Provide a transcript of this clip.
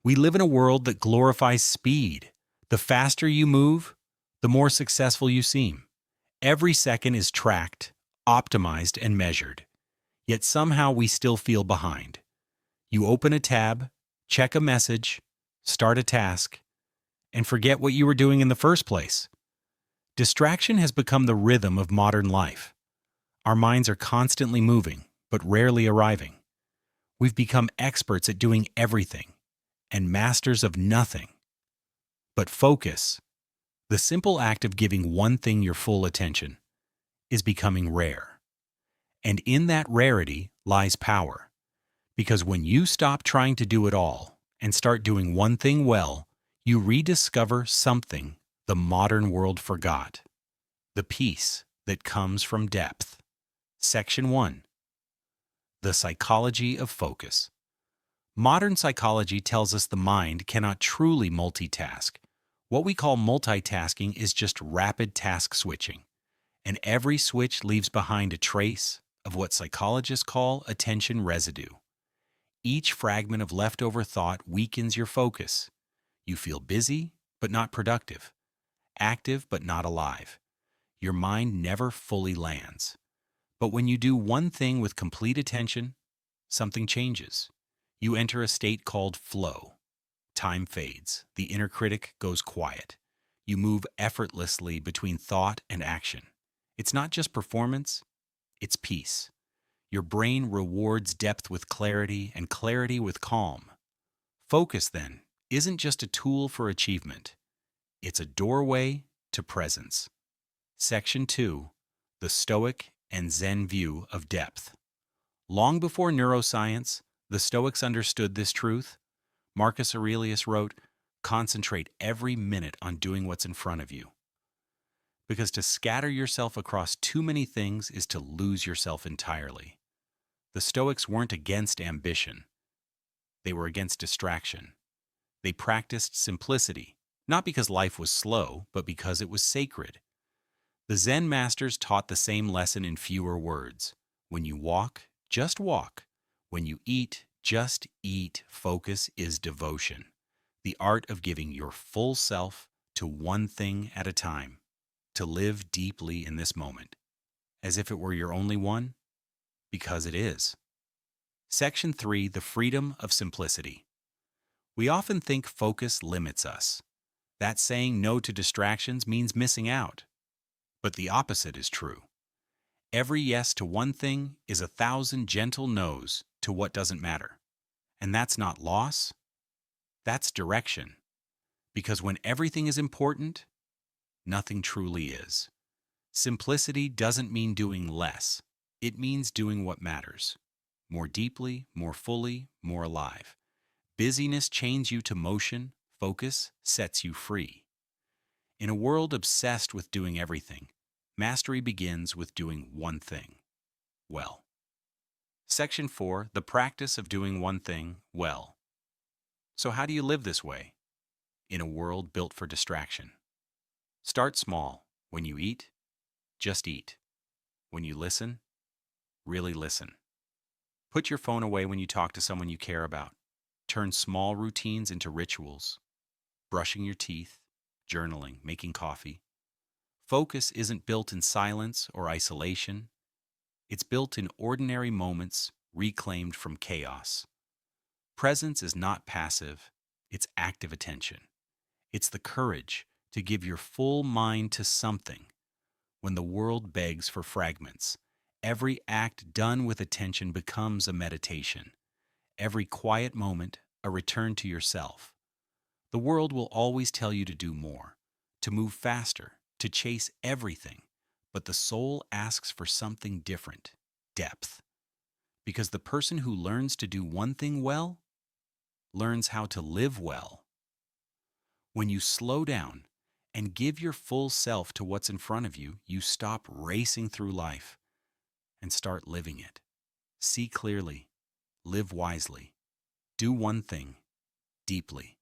We live in a world that glorifies speed. The faster you move, the more successful you seem. Every second is tracked, optimized, and measured. Yet somehow we still feel behind. You open a tab, check a message, start a task, and forget what you were doing in the first place. Distraction has become the rhythm of modern life. Our minds are constantly moving, but rarely arriving. We've become experts at doing everything and masters of nothing. But focus, the simple act of giving one thing your full attention, is becoming rare. And in that rarity lies power. Because when you stop trying to do it all and start doing one thing well, you rediscover something the modern world forgot: the peace that comes from depth. Section 1. The Psychology of Focus. Modern psychology tells us the mind cannot truly multitask. What we call multitasking is just rapid task switching, and every switch leaves behind a trace of what psychologists call attention residue. Each fragment of leftover thought weakens your focus. You feel busy, but not productive, active, but not alive. Your mind never fully lands. But when you do one thing with complete attention, something changes. You enter a state called flow. Time fades. The inner critic goes quiet. You move effortlessly between thought and action. It's not just performance, it's peace. Your brain rewards depth with clarity and clarity with calm. Focus, then, isn't just a tool for achievement. It's a doorway to presence. Section 2. The Stoic and Zen View of Depth. Long before neuroscience, the Stoics understood this truth. Marcus Aurelius wrote, "Concentrate every minute on doing what's in front of you." Because to scatter yourself across too many things is to lose yourself entirely. The Stoics weren't against ambition. They were against distraction. They practiced simplicity, not because life was slow, but because it was sacred. The Zen masters taught the same lesson in fewer words. When you walk, just walk. When you eat, just eat. Focus is devotion, the art of giving your full self to one thing at a time, to live deeply in this moment, as if it were your only one, because it is. Section 3. The Freedom of Simplicity. We often think focus limits us. That saying no to distractions means missing out. But the opposite is true. Every yes to one thing is 1,000 gentle no's to what doesn't matter. And that's not loss, that's direction. Because when everything is important, nothing truly is. Simplicity doesn't mean doing less. It means doing what matters. More deeply, more fully, more alive. Busyness chains you to motion, focus sets you free. In a world obsessed with doing everything, mastery begins with doing one thing well. Section 4. The Practice of Doing One Thing Well. So how do you live this way? In a world built for distraction. Start small. When you eat, just eat. When you listen, really listen. Put your phone away when you talk to someone you care about. Turn small routines into rituals. Brushing your teeth, journaling, making coffee. Focus isn't built in silence or isolation. It's built in ordinary moments reclaimed from chaos. Presence is not passive, it's active attention. It's the courage to give your full mind to something when the world begs for fragments. Every act done with attention becomes a meditation. Every quiet moment, a return to yourself. The world will always tell you to do more, to move faster, to chase everything. But the soul asks for something different: depth. Because the person who learns to do one thing well learns how to live well. When you slow down and give your full self to what's in front of you, you stop racing through life and start living it. See clearly, live wisely, do one thing deeply.